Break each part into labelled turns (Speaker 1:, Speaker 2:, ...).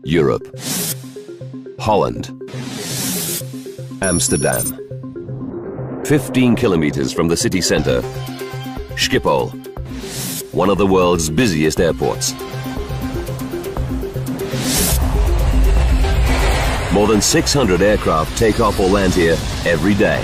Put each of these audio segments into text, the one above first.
Speaker 1: Europe. Holland. Amsterdam. 15 kilometers from the city center, Schiphol, one of the world's busiest airports. More than 600 aircraft take off or land here every day.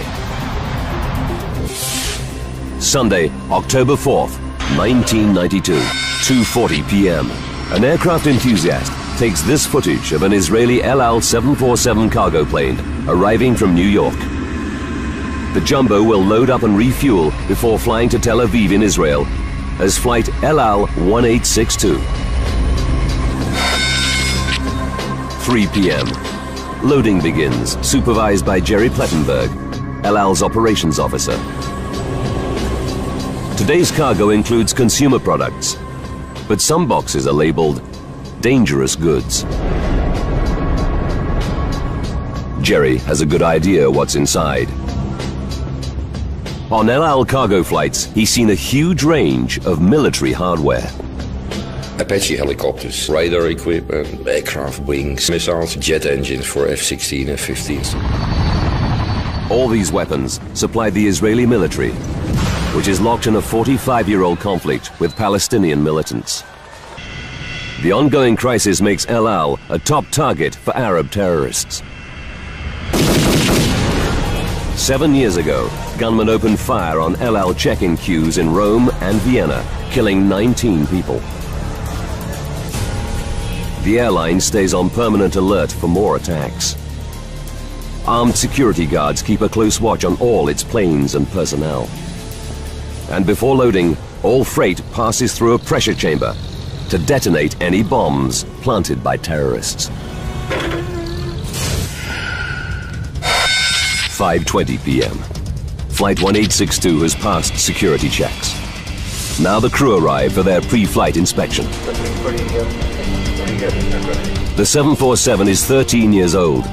Speaker 1: Sunday, October 4th, 1992, 2:40 p.m. An aircraft enthusiast takes this footage of an Israeli El Al 747 cargo plane arriving from New York. The jumbo will load up and refuel before flying to Tel Aviv in Israel as flight El Al 1862. 3 p.m. Loading begins, supervised by Jerry Plettenberg, El Al's operations officer. Today's cargo includes consumer products, but some boxes are labeled dangerous goods. Jerry has a good idea what's inside. On El Al cargo flights, he's seen a huge range of military hardware.
Speaker 2: Apache helicopters, radar equipment, aircraft wings, missiles, jet engines for F-16 and F-15s.
Speaker 1: All these weapons supply the Israeli military, which is locked in a 45-year-old conflict with Palestinian militants. The ongoing crisis makes El Al a top target for Arab terrorists. 7 years ago, gunmen opened fire on El Al check-in queues in Rome and Vienna, killing 19 people. The airline stays on permanent alert for more attacks. Armed security guards keep a close watch on all its planes and personnel. And before loading, all freight passes through a pressure chamber to detonate any bombs planted by terrorists. 5:20 p.m. Flight 1862 has passed security checks. Now the crew arrive for their pre-flight inspection. The 747 is 13 years old,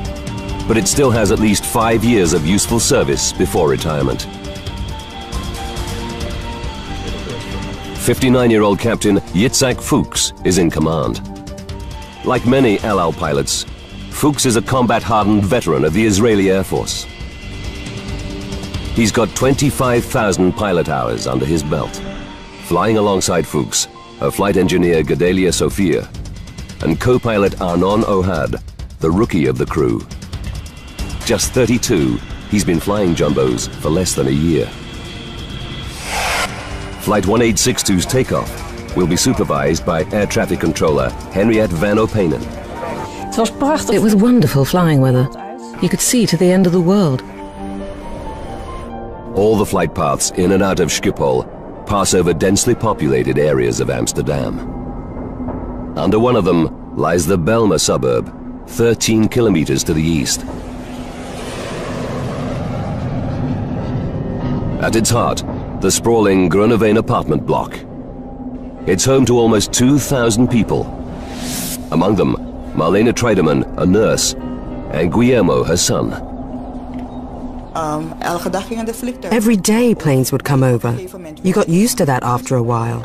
Speaker 1: but it still has at least 5 years of useful service before retirement. 59-year-old Captain Yitzhak Fuchs is in command. Like many El Al pilots, Fuchs is a combat-hardened veteran of the Israeli Air Force. He's got 25,000 pilot hours under his belt. Flying alongside Fuchs are flight engineer Gedalia Sophia and co-pilot Arnon Ohad, the rookie of the crew. Just 32, he's been flying jumbos for less than a year. Flight 1862's takeoff will be supervised by air traffic controller Henriette van Openen.
Speaker 3: It was wonderful flying weather. You could see to the end of the world.
Speaker 1: All the flight paths in and out of Schiphol pass over densely populated areas of Amsterdam. Under one of them lies the Belmer suburb, 13 kilometers to the east. At its heart, the sprawling Groeneveen apartment block. It's home to almost 2,000 people. Among them, Marlene Treidemann, a nurse, and Guillermo, her son.
Speaker 4: Every day planes would come over. You got used to that after a while.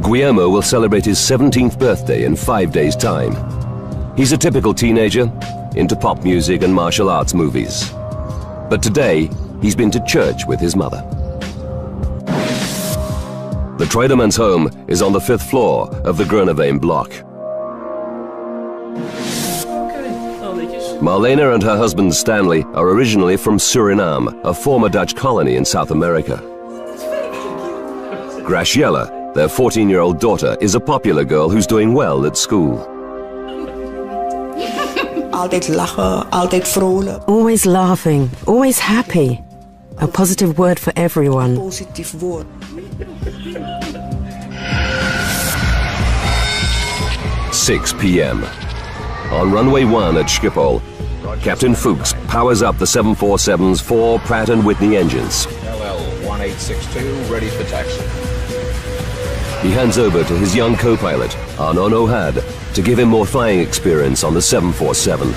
Speaker 1: Guillermo will celebrate his 17th birthday in 5 days' time. He's a typical teenager, into pop music and martial arts movies. But today, he's been to church with his mother. The Treudemann's home is on the 5th floor of the Groeneveen block. Marlene and her husband Stanley are originally from Suriname, a former Dutch colony in South America. Graciela, their 14-year-old daughter, is a popular girl who's doing well at school.
Speaker 4: Always laughing, always happy. A positive word for everyone.
Speaker 1: 6 p.m. On runway 1 at Schiphol, Captain Fuchs powers up the 747's 4 Pratt & Whitney engines.
Speaker 5: LL 1862, ready for taxi.
Speaker 1: He hands over to his young co-pilot, Arnon Ohad, to give him more flying experience on the 747.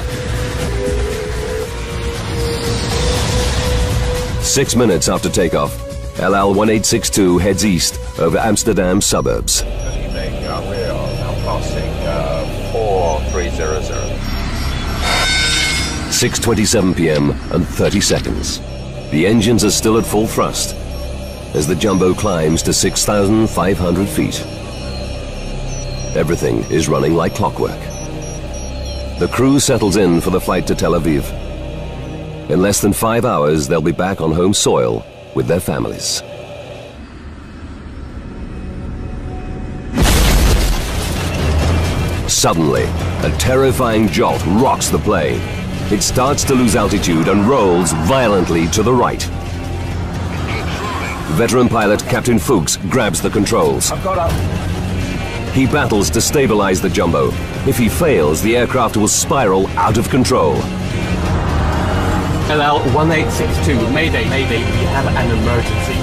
Speaker 1: 6 minutes after takeoff, El Al 1862 heads east over Amsterdam's suburbs. 6:27 p.m. and 30 seconds. The engines are still at full thrust as the jumbo climbs to 6,500 feet. Everything is running like clockwork. The crew settles in for the flight to Tel Aviv. In less than 5 hours, they'll be back on home soil with their families. Suddenly, a terrifying jolt rocks the plane. It starts to lose altitude and rolls violently to the right. Veteran pilot Captain Fuchs grabs the controls.
Speaker 5: I've got up.
Speaker 1: He battles to stabilize the jumbo. If he fails, the aircraft will spiral out of control.
Speaker 6: LL 1862, Mayday, Mayday, we have an emergency.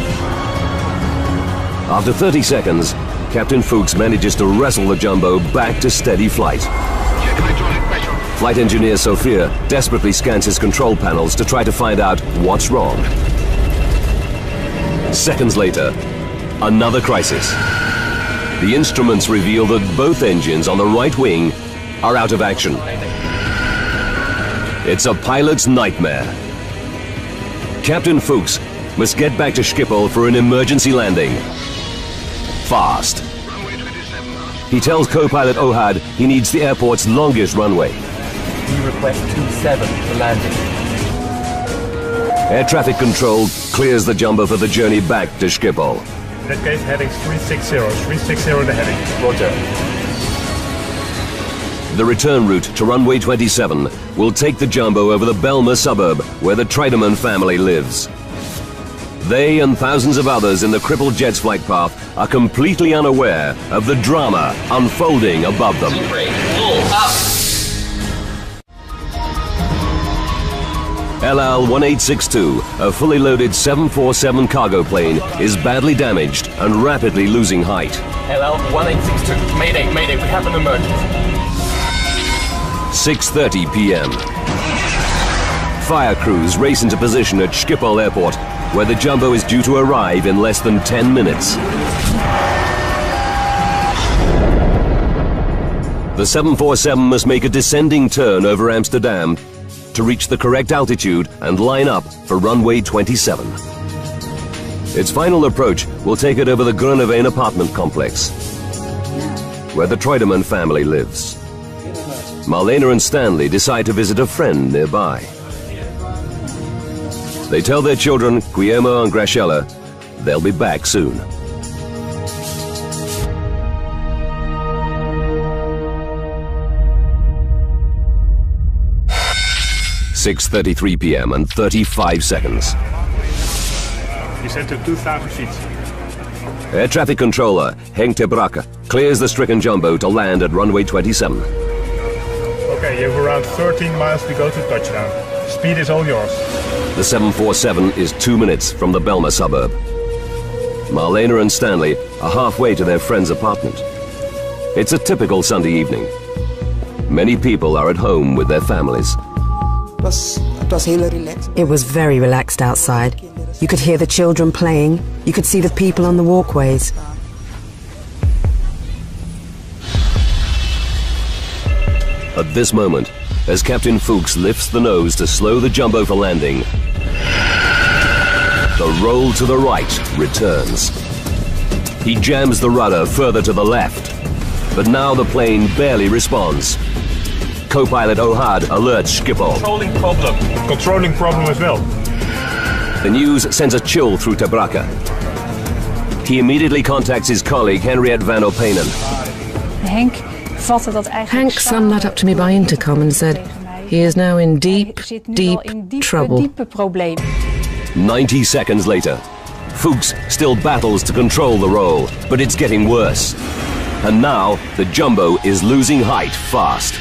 Speaker 1: After 30 seconds, Captain Fuchs manages to wrestle the jumbo back to steady flight. Flight engineer Sophia desperately scans his control panels to try to find out what's wrong. Seconds later, another crisis. The instruments reveal that both engines on the right wing are out of action. It's a pilot's nightmare. Captain Fuchs must get back to Schiphol for an emergency landing. Fast. He tells co-pilot Ohad he needs the airport's longest runway.
Speaker 6: We request 27 for landing.
Speaker 1: Air traffic control clears the jumbo for the journey back to Schiphol.
Speaker 7: In that case, heading 360. 360 the heading.
Speaker 6: Roger.
Speaker 1: The return route to runway 27 will take the jumbo over the Belma suburb where the Treidemann family lives. They and thousands of others in the crippled jet's flight path are completely unaware of the drama unfolding above them. LL-1862, a fully loaded 747 cargo plane, is badly damaged and rapidly losing height.
Speaker 6: LL-1862, Mayday, Mayday, we have an emergency.
Speaker 1: 6:30 p.m. Fire crews race into position at Schiphol Airport, where the jumbo is due to arrive in less than 10 minutes. The 747 must make a descending turn over Amsterdam to reach the correct altitude and line up for runway 27. Its final approach will take it over the Groeneveen apartment complex, where the Treidemann family lives. Marlena and Stanley decide to visit a friend nearby. They tell their children, Guillermo and Graciela, they'll be back soon. (6:33 p.m. and 35 seconds.
Speaker 7: Descend to 2,000 feet.
Speaker 1: Air traffic controller Henk ter Brakke clears the stricken jumbo to land at runway 27.
Speaker 7: Okay, you have around 13 miles to go to touchdown. Speed is all yours.
Speaker 1: The 747 is 2 minutes from the Belma suburb. Marlena and Stanley are halfway to their friend's apartment. It's a typical Sunday evening. Many people are at home with their families.
Speaker 4: It was very relaxed outside. You could hear the children playing. You could see the people on the walkways.
Speaker 1: At this moment, as Captain Fuchs lifts the nose to slow the jumbo for landing, the roll to the right returns. He jams the rudder further to the left, but now the plane barely responds. Co-pilot Ohad alerts Schiphol.
Speaker 7: Controlling problem as well.
Speaker 1: The news sends a chill through ter Brakke. He immediately contacts his colleague Henriette van Openen.
Speaker 3: Hank summed that up to me by intercom and said he is now in deep trouble.
Speaker 1: 90 seconds later, Fuchs still battles to control the roll, but it's getting worse. And now the jumbo is losing height fast.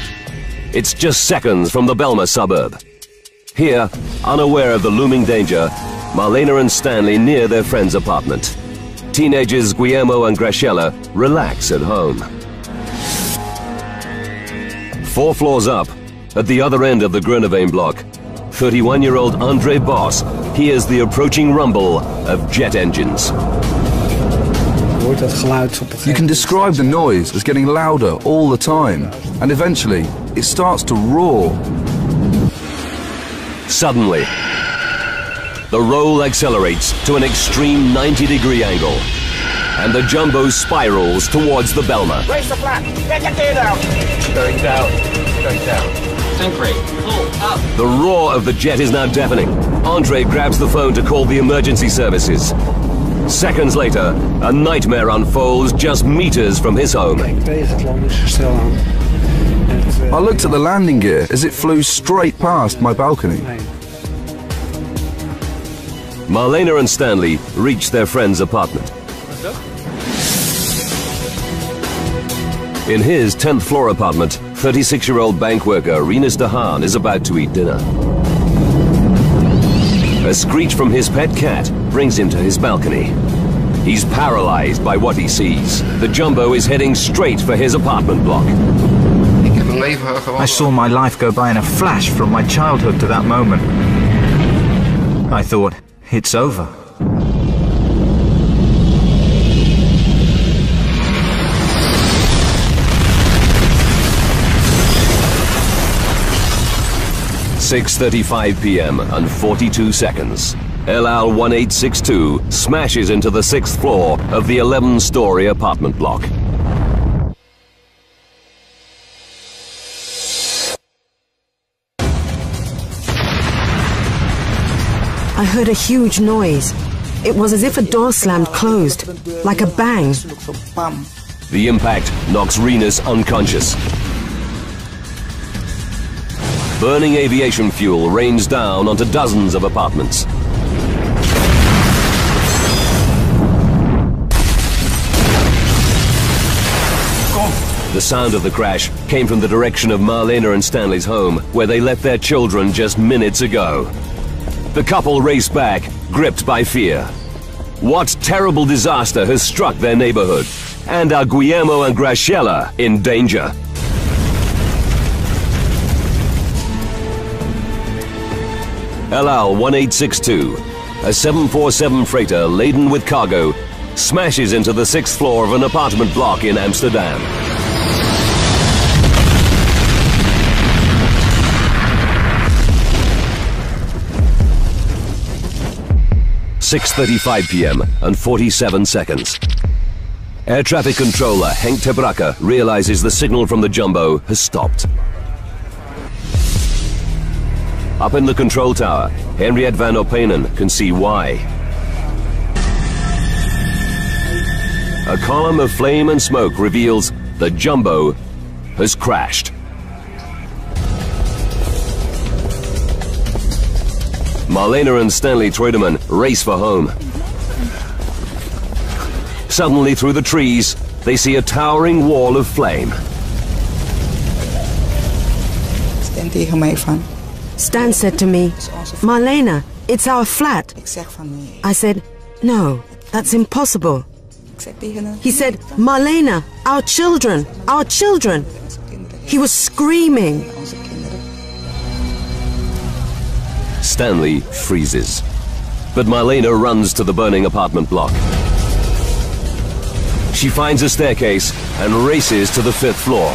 Speaker 1: It's just seconds from the Belma suburb. Here, unaware of the looming danger, Marlena and Stanley near their friend's apartment. Teenagers Guillermo and Graciela relax at home. 4 floors up, at the other end of the Groeneveen block, 31-year-old Andre Bos hears the approaching rumble of jet engines.
Speaker 8: You can describe the noise as getting louder all the time, and eventually it starts to roar.
Speaker 1: Suddenly, the roll accelerates to an extreme 90-degree angle, and the jumbo spirals towards the Belma.
Speaker 5: Raise the flap. Get your gear down.
Speaker 6: Going down. Going down.
Speaker 5: Tank rate. Pull up.
Speaker 1: The roar of the jet is now deafening. Andre grabs the phone to call the emergency services. Seconds later, a nightmare unfolds just meters from his home.
Speaker 8: I looked at the landing gear as it flew straight past my balcony.
Speaker 1: Marlena and Stanley reach their friend's apartment. In his 10th floor apartment, 36-year-old bank worker Rinus de Haan is about to eat dinner. A screech from his pet cat brings him to his balcony. He's paralyzed by what he sees. The jumbo is heading straight for his apartment block.
Speaker 9: I saw my life go by in a flash from my childhood to that moment. I thought, it's over.
Speaker 1: "6:35 p.m. and 42 seconds. LL 1862 smashes into the 6th floor of the 11-story apartment block.
Speaker 4: I heard a huge noise. It was as if a door slammed closed, like a bang.
Speaker 1: The impact knocks Rinus unconscious. Burning aviation fuel rains down onto dozens of apartments. The sound of the crash came from the direction of Marlena and Stanley's home, where they left their children just minutes ago. The couple race back, gripped by fear. What terrible disaster has struck their neighborhood? And are Guillermo and Graciela in danger? LL 1862, a 747 freighter laden with cargo, smashes into the 6th floor of an apartment block in Amsterdam. "6:35 p.m. and 47 seconds. Air traffic controller Henk ter Brakke realizes the signal from the jumbo has stopped. Up in the control tower, Henriette van Openen can see why. A column of flame and smoke reveals the jumbo has crashed. Marlena and Stanley Treudemann race for home. Suddenly, through the trees, they see a towering wall of flame.
Speaker 4: Stan said to me, "Marlena, it's our flat." I said, "No, that's impossible." He said, "Marlena, our children, our children." He was screaming.
Speaker 1: Stanley freezes, but Marlena runs to the burning apartment block. She finds a staircase and races to the 5th floor.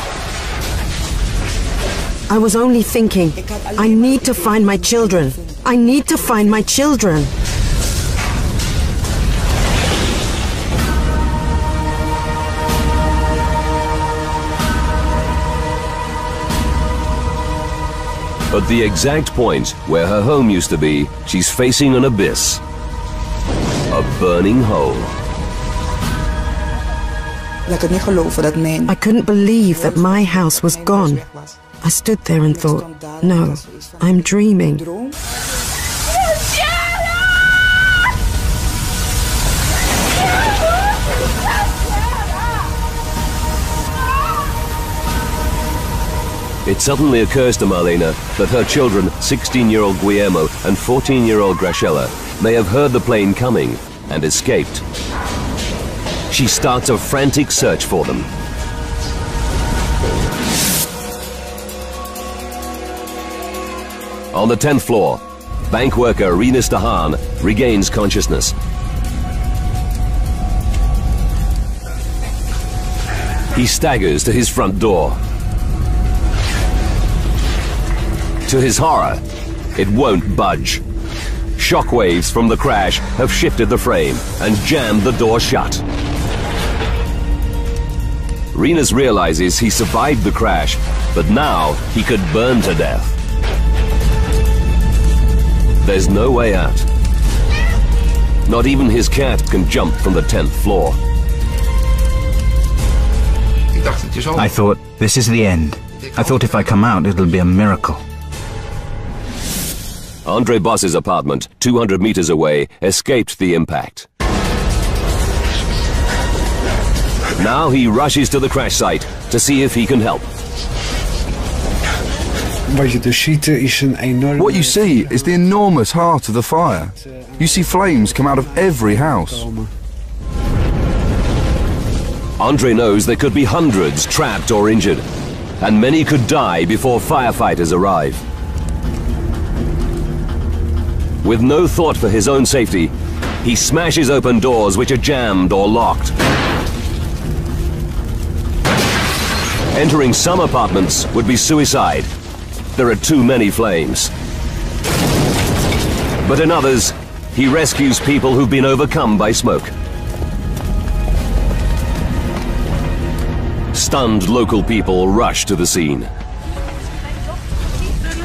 Speaker 4: I was only thinking, I need to find my children. I need to find my children.
Speaker 1: At the exact point where her home used to be, she's facing an abyss. A burning hole.
Speaker 4: I couldn't believe that my house was gone. I stood there and thought, no, I'm dreaming.
Speaker 1: It suddenly occurs to Marlena that her children, 16-year-old Guillermo and 14-year-old Graciela, may have heard the plane coming and escaped. She starts a frantic search for them. On the 10th floor, bank worker Rinus de Haan regains consciousness. He staggers to his front door. To his horror, It won't budge. Shockwaves from the crash have shifted the frame and jammed the door shut. Rinus realizes he survived the crash, but now he could burn to death. There's no way out. Not even his cat can jump from the 10th floor.
Speaker 9: I thought, this is the end. I thought if I come out, it'll be a miracle.
Speaker 1: Andre Boss's apartment, 200 meters away, escaped the impact. Now he rushes to the crash site to see if he can help.
Speaker 8: What you see is the enormous heart of the fire. You see flames come out of every house.
Speaker 1: Andre knows there could be hundreds trapped or injured, and many could die before firefighters arrive. With no thought for his own safety, he smashes open doors which are jammed or locked. Entering some apartments would be suicide. There are too many flames. But in others, he rescues people who've been overcome by smoke. Stunned local people rush to the scene.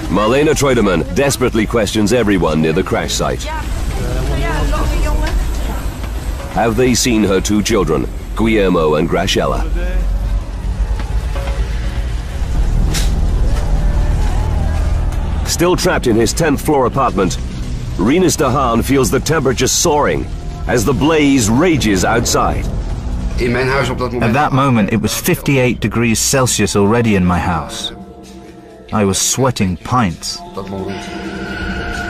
Speaker 1: Marlene Treudemann desperately questions everyone near the crash site. Have they seen her two children, Guillermo and Graciela? Still trapped in his 10th floor apartment, Rinus de Haan feels the temperature soaring as the blaze rages outside.
Speaker 9: At that moment, it was 58 degrees Celsius already in my house. I was sweating pints.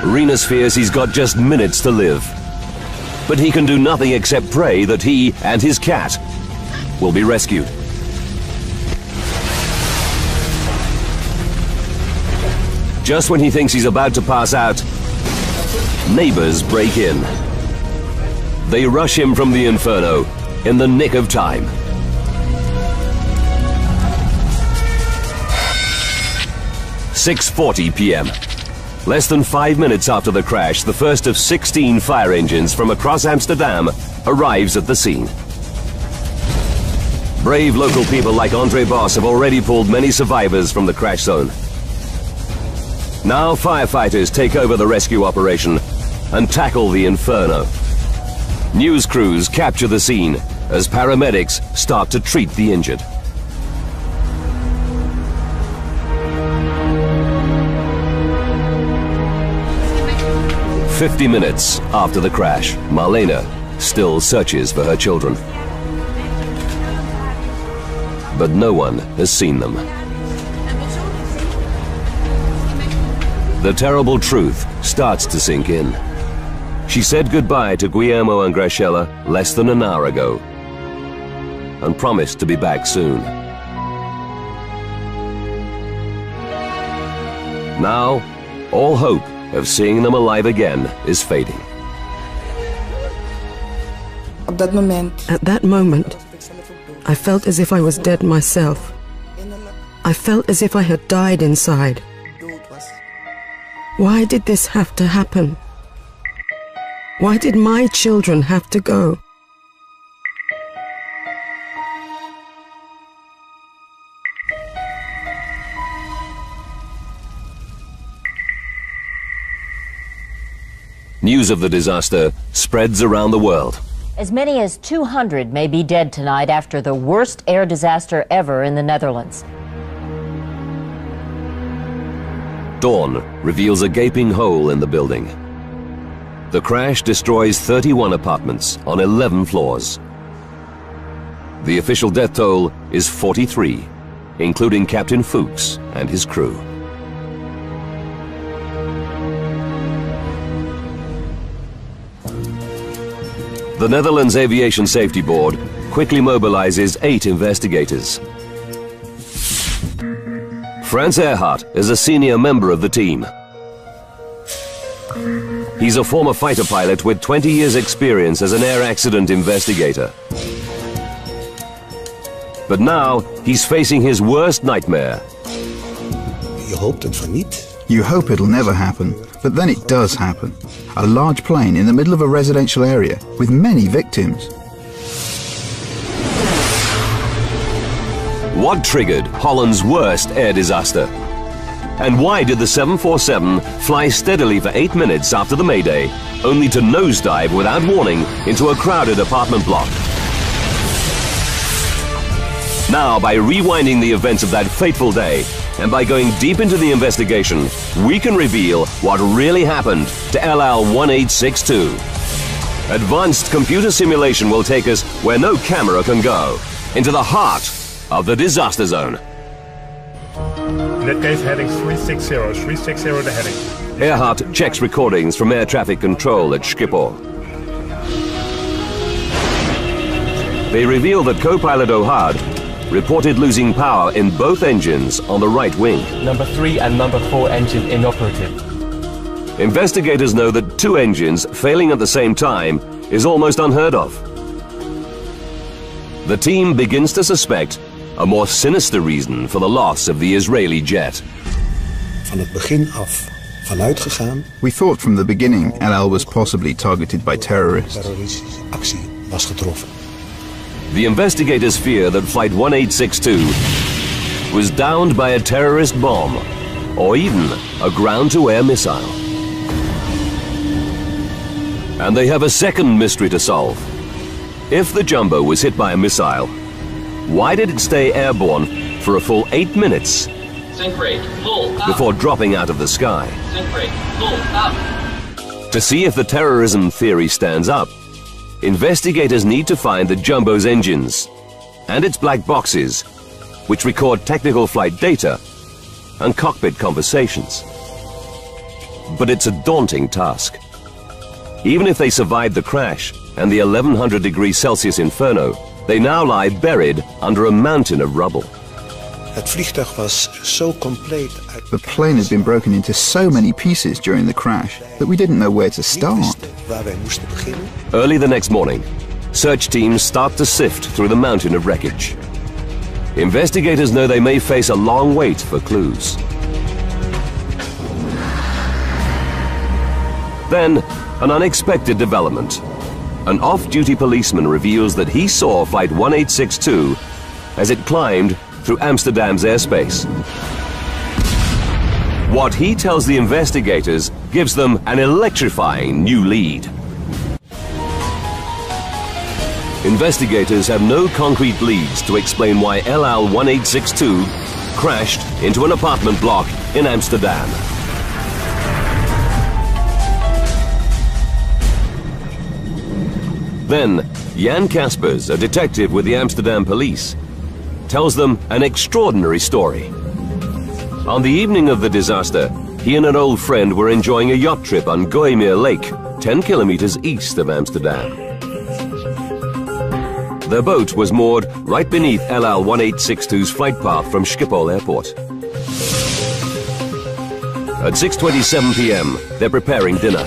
Speaker 1: Rinus fears he's got just minutes to live. But he can do nothing except pray that he and his cat will be rescued. Just when he thinks he's about to pass out, neighbors break in. They rush him from the inferno in the nick of time. "6:40 p.m. Less than 5 minutes after the crash, the first of 16 fire engines from across Amsterdam arrives at the scene. Brave local people like Andre Boss have already pulled many survivors from the crash zone. Now firefighters take over the rescue operation and tackle the inferno. News crews capture the scene as paramedics start to treat the injured. "50 minutes after the crash, Marlene still searches for her children. But no one has seen them. The terrible truth starts to sink in. She said goodbye to Guillermo and Graciela less than an hour ago and promised to be back soon. Now, all hope of seeing them alive again is fading.
Speaker 4: At that moment, I felt as if I was dead myself. I felt as if I had died inside. Why did this have to happen? Why did my children have to go?
Speaker 1: News of the disaster spreads around the world.
Speaker 10: As many as 200 may be dead tonight after the worst air disaster ever in the Netherlands.
Speaker 1: Dawn reveals a gaping hole in the building. The crash destroys 31 apartments on 11 floors. The official death toll is 43, including Captain Fuchs and his crew. The Netherlands Aviation Safety Board quickly mobilizes 8 investigators. Frans Earhart is a senior member of the team. He's a former fighter pilot with 20 years' experience as an air accident investigator. But now he's facing his worst nightmare.
Speaker 9: You hope it'll never happen, but then it does happen. A large plane in the middle of a residential area with many victims.
Speaker 1: What triggered Holland's worst air disaster? And why did the 747 fly steadily for 8 minutes after the Mayday, only to nosedive without warning into a crowded apartment block? Now, by rewinding the events of that fateful day, and by going deep into the investigation, we can reveal what really happened to LL1862. Advanced computer simulation will take us where no camera can go, into the heart of the disaster zone.
Speaker 7: In that case, heading 360, 360 the heading.
Speaker 1: Earhart checks recordings from air traffic control at Schiphol. They reveal that co-pilot O'Hard reported losing power in both engines on the right wing.
Speaker 6: Number 3 and number 4 engine inoperative.
Speaker 1: Investigators know that 2 engines failing at the same time is almost unheard of. The team begins to suspect a more sinister reason for the loss of the Israeli jet.
Speaker 11: Van het begin af vanuit gegaan.
Speaker 9: We thought from the beginning LL was possibly targeted by terrorists.
Speaker 11: Terroristische actie was getroffen.
Speaker 1: The investigators fear that Flight 1862 was downed by a terrorist bomb or even a ground-to-air missile. And they have a second mystery to solve. If the jumbo was hit by a missile, why did it stay airborne for a full 8 minutes
Speaker 5: Sink rate, pull up.
Speaker 1: before dropping out of the sky?
Speaker 5: Sink rate, pull up.
Speaker 1: To see if the terrorism theory stands up, investigators need to find the jumbo's engines and its black boxes, which record technical flight data and cockpit conversations. But it's a daunting task. Even if they survived the crash and the 1100 degrees Celsius inferno, they now lie buried under a mountain of rubble.
Speaker 11: Het vliegtuig was zo compleet.
Speaker 9: The plane had been broken into so many pieces during the crash that we didn't know where to start.
Speaker 11: Waar wij moesten beginnen.
Speaker 1: Early the next morning, search teams start to sift through the mountain of wreckage. Investigators know they may face a long wait for clues. Then, an unexpected development. An off-duty policeman reveals that he saw Flight 1862 as it climbed through Amsterdam's airspace. What he tells the investigators gives them an electrifying new lead. Investigators have no concrete leads to explain why LL1862 crashed into an apartment block in Amsterdam. Then, Jan Kaspers, a detective with the Amsterdam police, tells them an extraordinary story. On the evening of the disaster, he and an old friend were enjoying a yacht trip on Gooimeer Lake, 10 kilometers east of Amsterdam. Their boat was moored right beneath LL1862's flight path from Schiphol Airport. At 6:27 p.m., they're preparing dinner.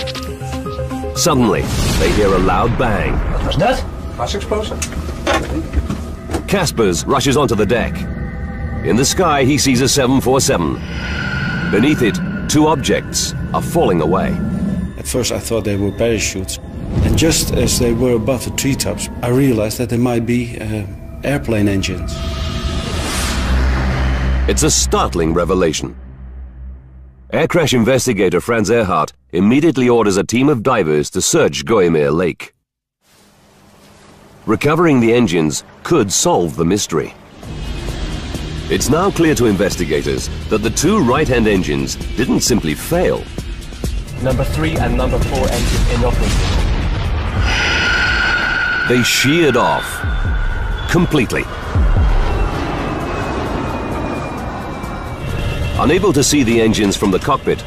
Speaker 1: Suddenly, they hear a loud bang.
Speaker 6: Wat was dat? Gasexplosie.
Speaker 1: Kaspers rushes onto the deck. In the sky, he sees a 747. Beneath it, 2 objects are falling away.
Speaker 11: At first I thought they were parachutes. And just as they were above the treetops, I realized that they might be airplane engines.
Speaker 1: It's a startling revelation. Air crash investigator Franz Earhart immediately orders a team of divers to search Gooimeer Lake. Recovering the engines could solve the mystery. It's now clear to investigators that the 2 right-hand engines didn't simply fail.
Speaker 6: Number 3 and number 4 engine inoperative.
Speaker 1: They sheared off completely. Unable to see the engines from the cockpit,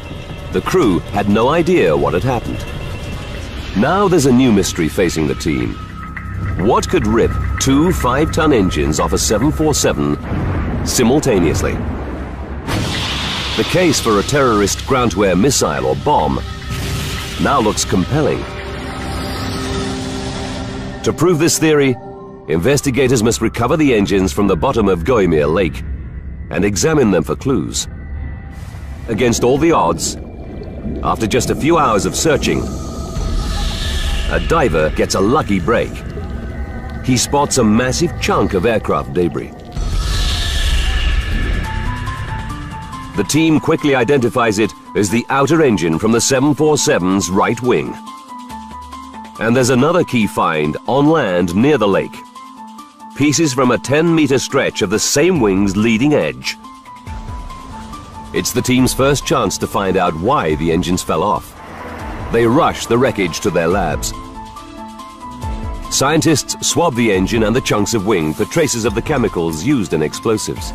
Speaker 1: the crew had no idea what had happened. Now there's a new mystery facing the team. What could rip 2 5-ton engines off a 747 simultaneously? The case for a terrorist ground-to-air missile or bomb now looks compelling. To prove this theory, investigators must recover the engines from the bottom of Gooimeer Lake and examine them for clues. against all the odds, after just a few hours of searching, a diver gets a lucky break. He spots a massive chunk of aircraft debris. The team quickly identifies it as the outer engine from the 747's right wing. And there's another key find on land near the lake. Pieces from a 10-meter stretch of the same wing's leading edge. It's the team's first chance to find out why the engines fell off. They rush the wreckage to their labs. Scientists swab the engine and the chunks of wing for traces of the chemicals used in explosives.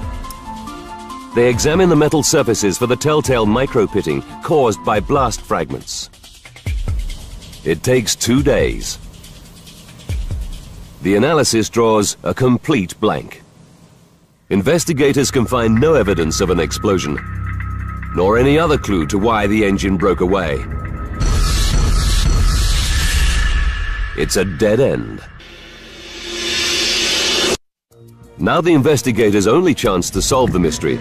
Speaker 1: They examine the metal surfaces for the telltale micro-pitting caused by blast fragments. It takes 2 days. The analysis draws a complete blank. Investigators can find no evidence of an explosion, nor any other clue to why the engine broke away. It's a dead end. Now the investigators' only chance to solve the mystery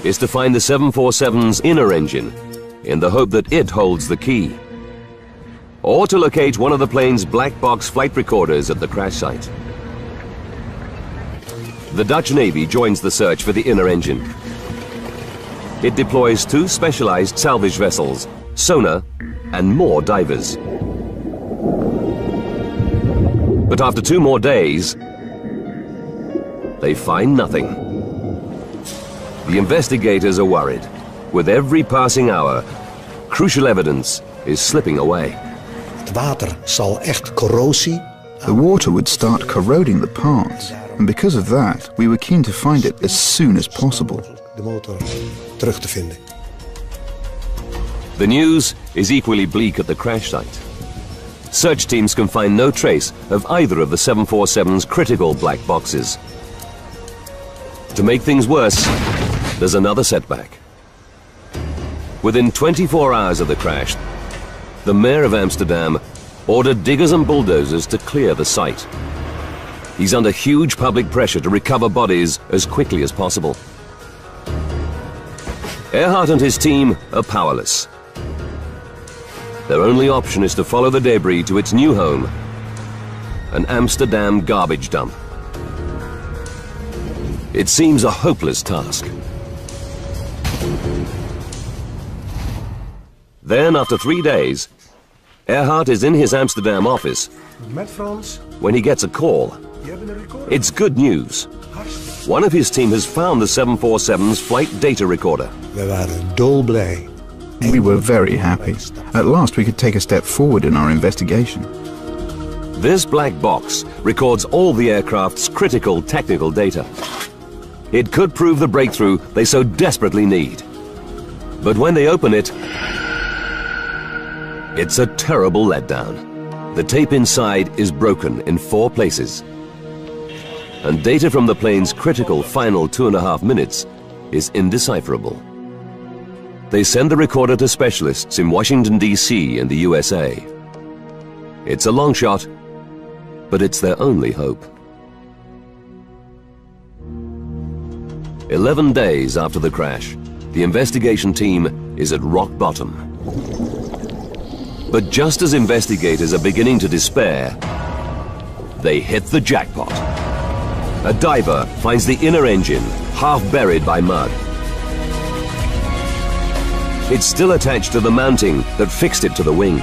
Speaker 1: is to find the 747's inner engine, in the hope that it holds the key, or to locate one of the plane's black box flight recorders at the crash site. The Dutch Navy joins the search for the inner engine. It deploys 2 specialized salvage vessels, sonar, and more divers. But after 2 more days, they find nothing. The investigators are worried. With every passing hour, crucial evidence is slipping away.
Speaker 8: The water would start corroding the parts, and because of that, we were keen to find it as soon as possible.
Speaker 1: The news is equally bleak at the crash site. Search teams can find no trace of either of the 747's critical black boxes. To make things worse, there's another setback. Within 24 hours of the crash, the mayor of Amsterdam ordered diggers and bulldozers to clear the site. He's under huge public pressure to recover bodies as quickly as possible. Earhart and his team are powerless. Their only option is to follow the debris to its new home, an Amsterdam garbage dump. It seems a hopeless task. Then, after 3 days, Earhart is in his Amsterdam office when he gets a call. It's good news. One of his team has found the 747's flight data recorder.
Speaker 8: We were very happy. At last we could take a step forward in our investigation.
Speaker 1: This black box records all the aircraft's critical technical data. It could prove the breakthrough they so desperately need. But when they open it, it's a terrible letdown. The tape inside is broken in 4 places. And data from the plane's critical final 2.5 minutes is indecipherable. They send the recorder to specialists in Washington, D.C. and the USA. It's a long shot, but it's their only hope. 11 days after the crash, the investigation team is at rock bottom. But just as investigators are beginning to despair, they hit the jackpot. A diver finds the inner engine, half buried by mud. It's still attached to the mounting that fixed it to the wing.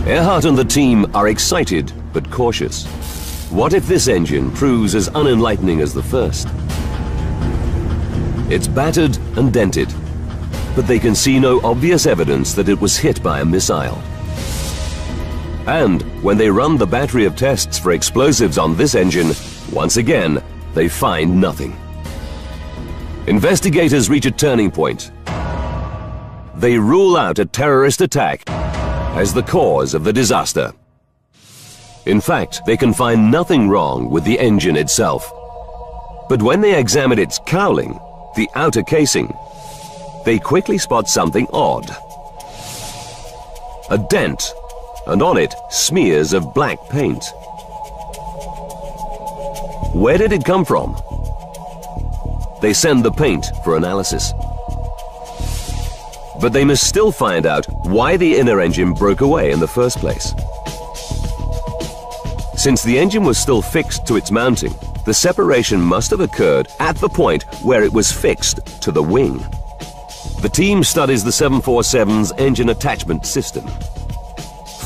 Speaker 1: Earhart and the team are excited but cautious. What if this engine proves as unenlightening as the first? It's battered and dented, but they can see no obvious evidence that it was hit by a missile. And when they run the battery of tests for explosives on this engine, once again, they find nothing. Investigators reach a turning point. They rule out a terrorist attack as the cause of the disaster. In fact, they can find nothing wrong with the engine itself. But when they examine its cowling, the outer casing, they quickly spot something odd. A dent, and on it, smears of black paint. Where did it come from? They send the paint for analysis. But they must still find out why the inner engine broke away in the first place. Since the engine was still fixed to its mounting, the separation must have occurred at the point where it was fixed to the wing. The team studies the 747's engine attachment system.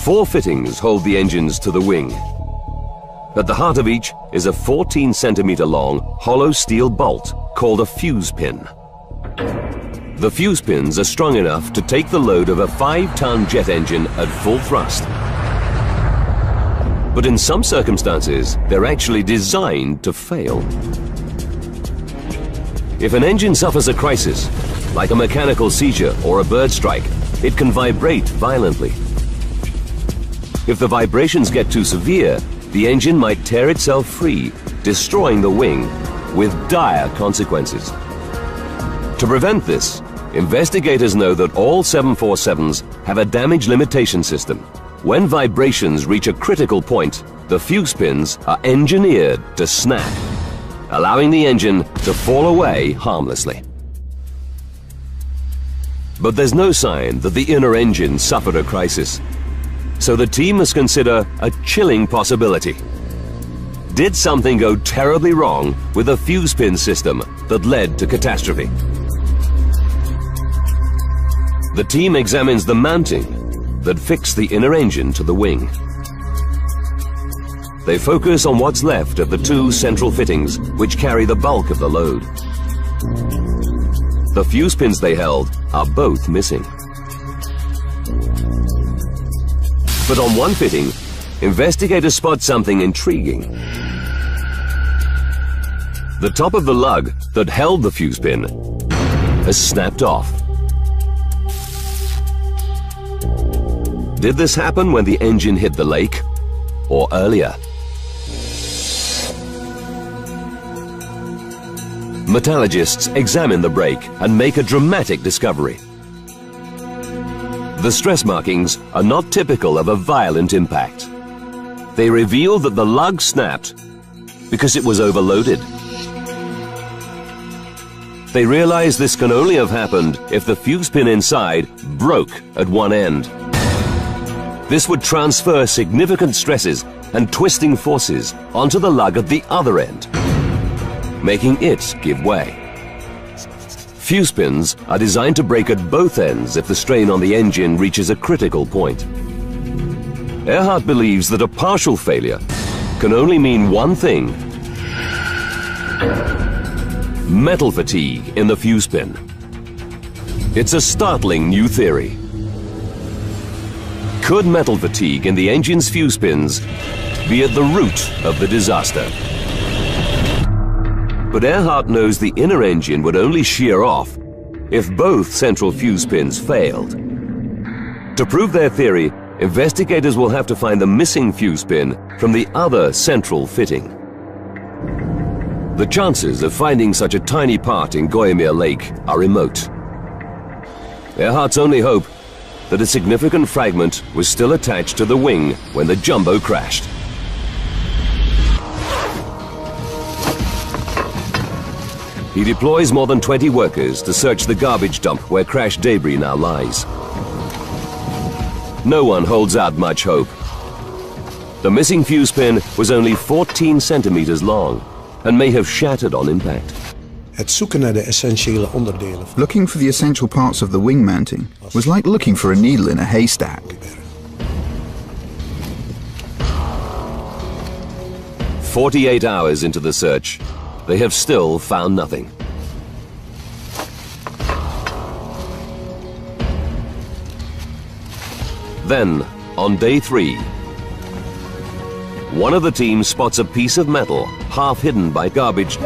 Speaker 1: 4 fittings hold the engines to the wing. At the heart of each is a 14 centimeter long hollow steel bolt called a fuse pin. The fuse pins are strong enough to take the load of a 5-ton jet engine at full thrust. But in some circumstances, they're actually designed to fail. If an engine suffers a crisis, like a mechanical seizure or a bird strike, it can vibrate violently. If the vibrations get too severe, the engine might tear itself free, destroying the wing with dire consequences. To prevent this, investigators know that all 747s have a damage limitation system. When vibrations reach a critical point, the fuse pins are engineered to snap, allowing the engine to fall away harmlessly. But there's no sign that the inner engine suffered a crisis. So the team must consider a chilling possibility. Did something go terribly wrong with the fuse pin system that led to catastrophe? The team examines the mounting that fixed the inner engine to the wing. They focus on what's left of the 2 central fittings which carry the bulk of the load. The fuse pins they held are both missing. But on one fitting, investigators spot something intriguing. The top of the lug that held the fuse pin has snapped off. Did this happen when the engine hit the lake, or earlier? Metallurgists examine the break and make a dramatic discovery. The stress markings are not typical of a violent impact. They reveal that the lug snapped because it was overloaded. They realize this can only have happened if the fuse pin inside broke at one end. This would transfer significant stresses and twisting forces onto the lug at the other end, making it give way. Fuse pins are designed to break at both ends if the strain on the engine reaches a critical point. Earhart believes that a partial failure can only mean one thing: metal fatigue in the fuse pin. It's a startling new theory. Could metal fatigue in the engine's fuse pins be at the root of the disaster? But Earhart knows the inner engine would only shear off if both central fuse pins failed. To prove their theory, investigators will have to find the missing fuse pin from the other central fitting. The chances of finding such a tiny part in Gooimeer Lake are remote. Earhart's only hope that a significant fragment was still attached to the wing when the jumbo crashed. He deploys more than 20 workers to search the garbage dump where crash debris now lies. No one holds out much hope. The missing fuse pin was only 14 centimeters long and may have shattered on impact.
Speaker 8: Looking for the essential parts of the wing mounting was like looking for a needle in a haystack.
Speaker 1: 48 hours into the search, they have still found nothing. Then, on day 3, one of the team spots a piece of metal half hidden by garbage.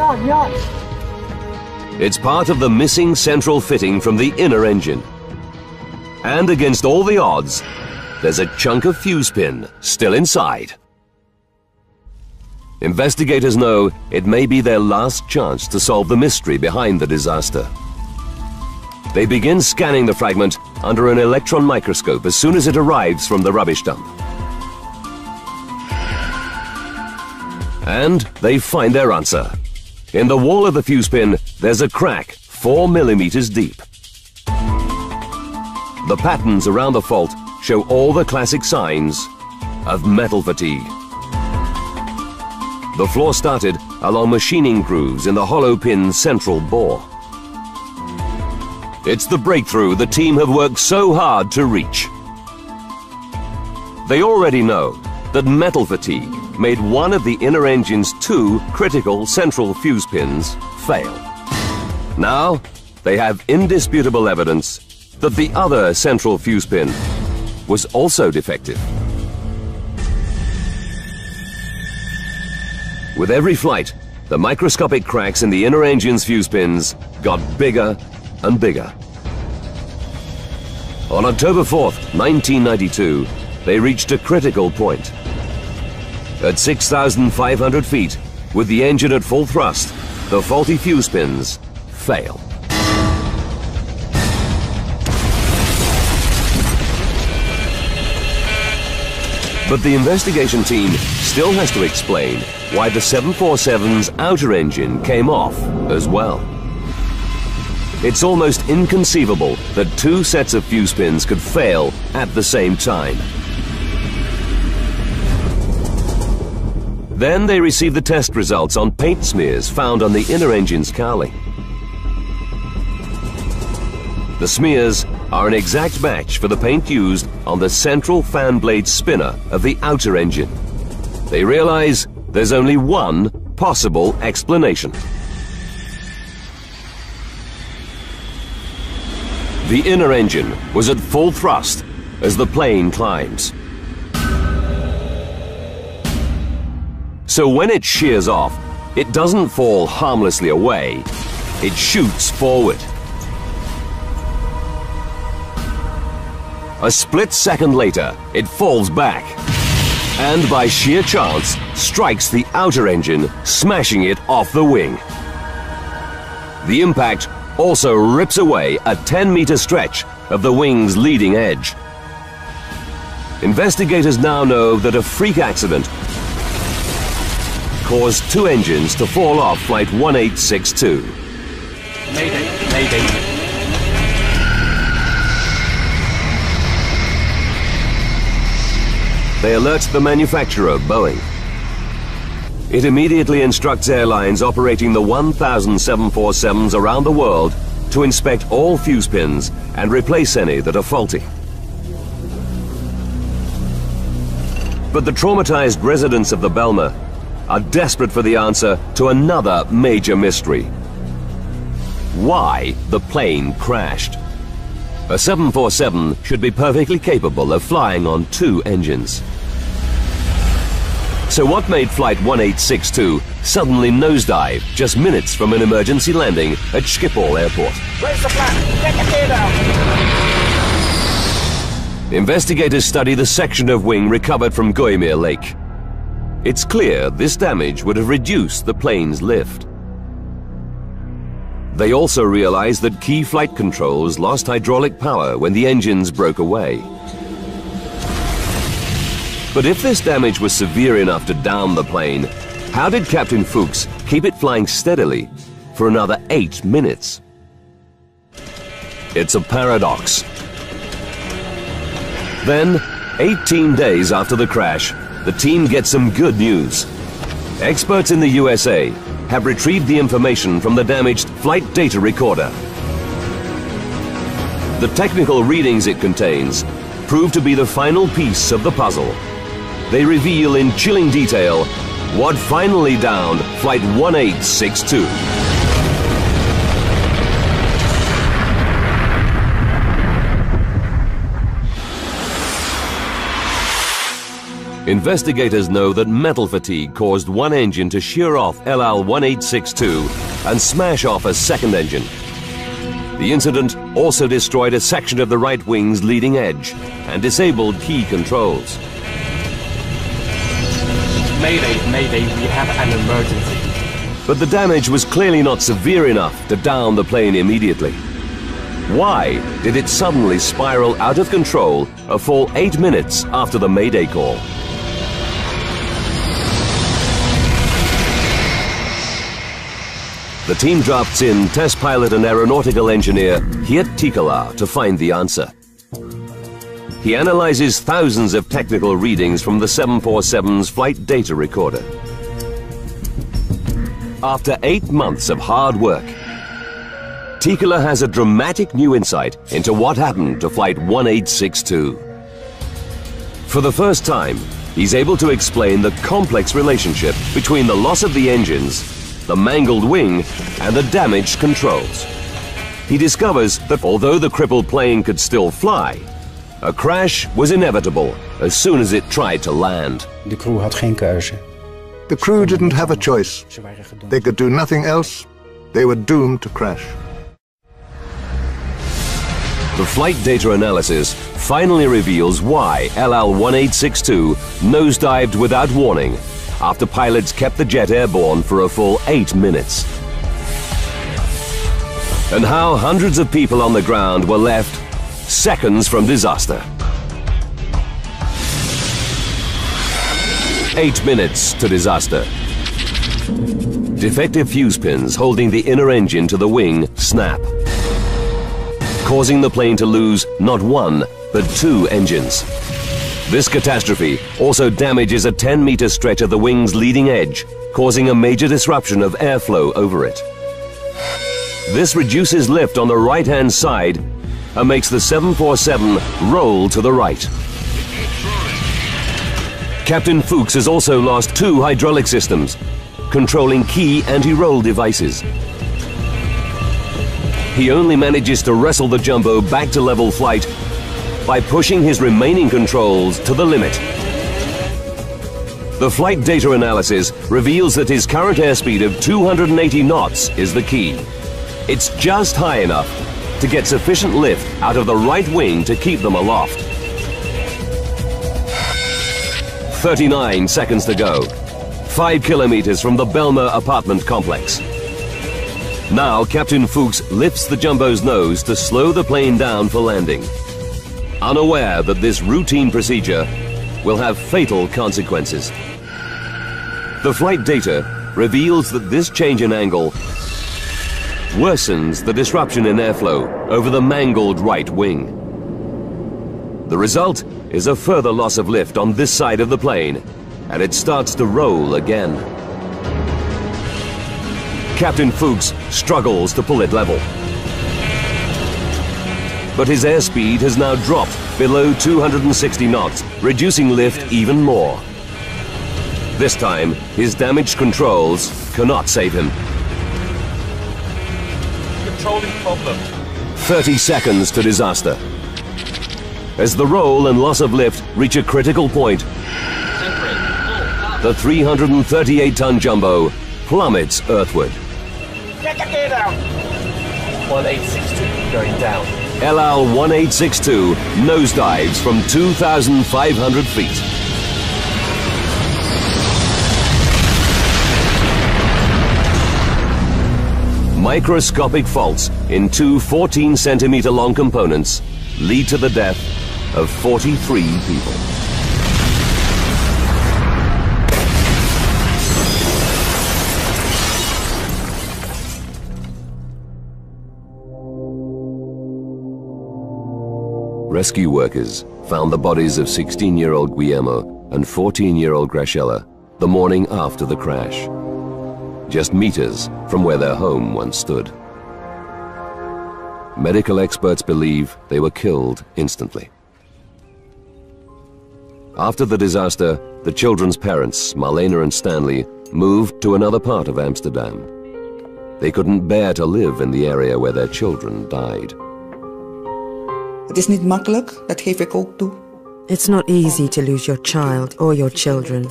Speaker 1: It's part of the missing central fitting from the inner engine. And against all the odds, there's a chunk of fuse pin still inside. Investigators know it may be their last chance to solve the mystery behind the disaster. They begin scanning the fragment under an electron microscope as soon as it arrives from the rubbish dump. And they find their answer. In the wall of the fuse pin, there's a crack 4 millimeters deep. The patterns around the fault show all the classic signs of metal fatigue. The flaw started along machining grooves in the hollow pin's central bore. It's the breakthrough the team have worked so hard to reach. They already know that metal fatigue made one of the inner engine's 2 critical central fuse pins fail. Now, they have indisputable evidence that the other central fuse pin was also defective. With every flight, the microscopic cracks in the inner engine's fuse pins got bigger and bigger. On October 4th, 1992, they reached a critical point. At 6,500 feet, with the engine at full thrust, the faulty fuse pins fail. But the investigation team still has to explain why the 747's outer engine came off as well. It's almost inconceivable that 2 sets of fuse pins could fail at the same time. Then they receive the test results on paint smears found on the inner engine's cowling. The smears are an exact match for the paint used on the central fan blade spinner of the outer engine. They realize there's only one possible explanation. The inner engine was at full thrust as the plane climbs. So when it shears off, it doesn't fall harmlessly away, it shoots forward. A split second later, it falls back, and by sheer chance, strikes the outer engine, smashing it off the wing. The impact also rips away a 10-meter stretch of the wing's leading edge. Investigators now know that a freak accident caused 2 engines to fall off Flight 1862.
Speaker 6: Mayday, mayday.
Speaker 1: They alert the manufacturer, Boeing. It immediately instructs airlines operating the 1,000 747s around the world to inspect all fuse pins and replace any that are faulty. But the traumatized residents of the Belmer are desperate for the answer to another major mystery. Why the plane crashed? A 747 should be perfectly capable of flying on 2 engines. So what made Flight 1862 suddenly nosedive just minutes from an emergency landing at Schiphol Airport?
Speaker 6: Raise the flag! Get the gear down!
Speaker 1: Investigators study the section of wing recovered from Gooimeer Lake. It's clear this damage would have reduced the plane's lift. They also realize that key flight controls lost hydraulic power when the engines broke away. But if this damage was severe enough to down the plane, how did Captain Fuchs keep it flying steadily for another 8 minutes? It's a paradox. Then, 18 days after the crash, the team gets some good news. Experts in the USA have retrieved the information from the damaged flight data recorder. The technical readings it contains prove to be the final piece of the puzzle. They reveal in chilling detail what finally downed Flight 1862. Investigators know that metal fatigue caused one engine to shear off LL 1862 and smash off a second engine. The incident also destroyed a section of the right wing's leading edge and disabled key controls.
Speaker 6: Mayday, mayday, we have an emergency.
Speaker 1: But the damage was clearly not severe enough to down the plane immediately. Why did it suddenly spiral out of control a full 8 minutes after the Mayday call? The team drafts in test pilot and aeronautical engineer Geert Tikelaar to find the answer. He analyzes thousands of technical readings from the 747's flight data recorder. After 8 months of hard work, Tikelaar has a dramatic new insight into what happened to Flight 1862. For the first time, he's able to explain the complex relationship between the loss of the engines, the mangled wing, and the damaged controls. He discovers that although the crippled plane could still fly, a crash was inevitable as soon as it tried to land.
Speaker 11: De crew had geen keuze.
Speaker 12: The crew didn't have a choice. They could do nothing else. They were doomed to crash.
Speaker 1: The flight data analysis finally reveals why LL-1862 nosedived without warning after pilots kept the jet airborne for a full 8 minutes. And how hundreds of people on the ground were left seconds from disaster. 8 minutes to disaster. Defective fuse pins holding the inner engine to the wing snap, causing the plane to lose not one, but 2 engines. This catastrophe also damages a 10-meter stretch of the wing's leading edge, causing a major disruption of airflow over it. This reduces lift on the right-hand side and makes the 747 roll to the right. Captain Fuchs has also lost 2 hydraulic systems, controlling key anti-roll devices. He only manages to wrestle the jumbo back to level flight by pushing his remaining controls to the limit. The flight data analysis reveals that his current airspeed of 280 knots is the key. It's just high enough to get sufficient lift out of the right wing to keep them aloft. 39 seconds to go. 5 kilometers from the Belmer apartment complex. Now Captain Fuchs lifts the jumbo's nose to slow the plane down for landing, unaware that this routine procedure will have fatal consequences. The flight data reveals that this change in angle worsens the disruption in airflow over the mangled right wing. The result is a further loss of lift on this side of the plane, and it starts to roll again. Captain Fuchs struggles to pull it level. But his airspeed has now dropped below 260 knots, reducing lift even more. This time, his damaged controls cannot save him.
Speaker 5: Controlling problem.
Speaker 1: 30 seconds to disaster. As the roll and loss of lift reach a critical point, the 338-ton jumbo plummets earthward.
Speaker 5: Get down. 1862 going down.
Speaker 1: LL-1862 nosedives from 2,500 feet. Microscopic faults in 2 14-centimeter long components lead to the death of 43 people. Rescue workers found the bodies of 16-year-old Guillermo and 14-year-old Graciela the morning after the crash, just meters from where their home once stood. Medical experts believe they were killed instantly. After the disaster, the children's parents, Marlena and Stanley, moved to another part of Amsterdam. They couldn't bear to live in the area where their children died.
Speaker 13: Het is niet makkelijk, dat geef ik ook toe.
Speaker 4: It's not easy to lose your child or your children.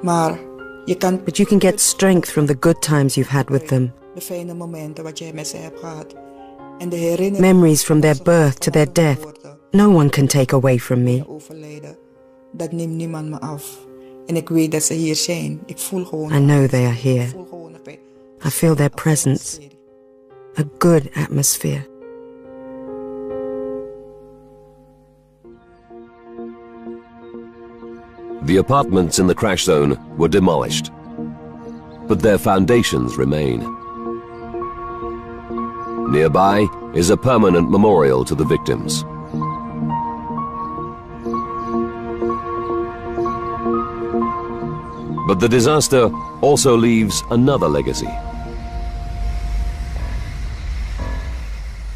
Speaker 13: Maar je kan...
Speaker 4: But you can get strength from the good times you've had with them.
Speaker 13: De fijne momenten wat jij met ze hebt gehad. En de herinneringen...
Speaker 4: Memories from their birth to their death. No one can take away from me.
Speaker 13: Dat neemt niemand me af. En ik weet dat ze hier zijn. Ik voel gewoon...
Speaker 4: I know they are here. I feel their presence. A good atmosphere.
Speaker 1: The apartments in the crash zone were demolished. but their foundations remain. Nearby is a permanent memorial to the victims. But the disaster also leaves another legacy.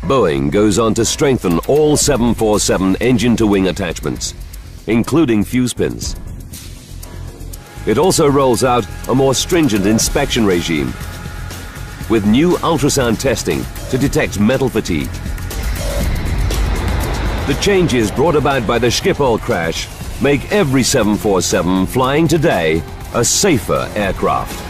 Speaker 1: Boeing goes on to strengthen all 747 engine-to-wing attachments, including fuse pins. It also rolls out a more stringent inspection regime, with new ultrasound testing to detect metal fatigue. The changes brought about by the Schiphol crash make every 747 flying today a safer aircraft.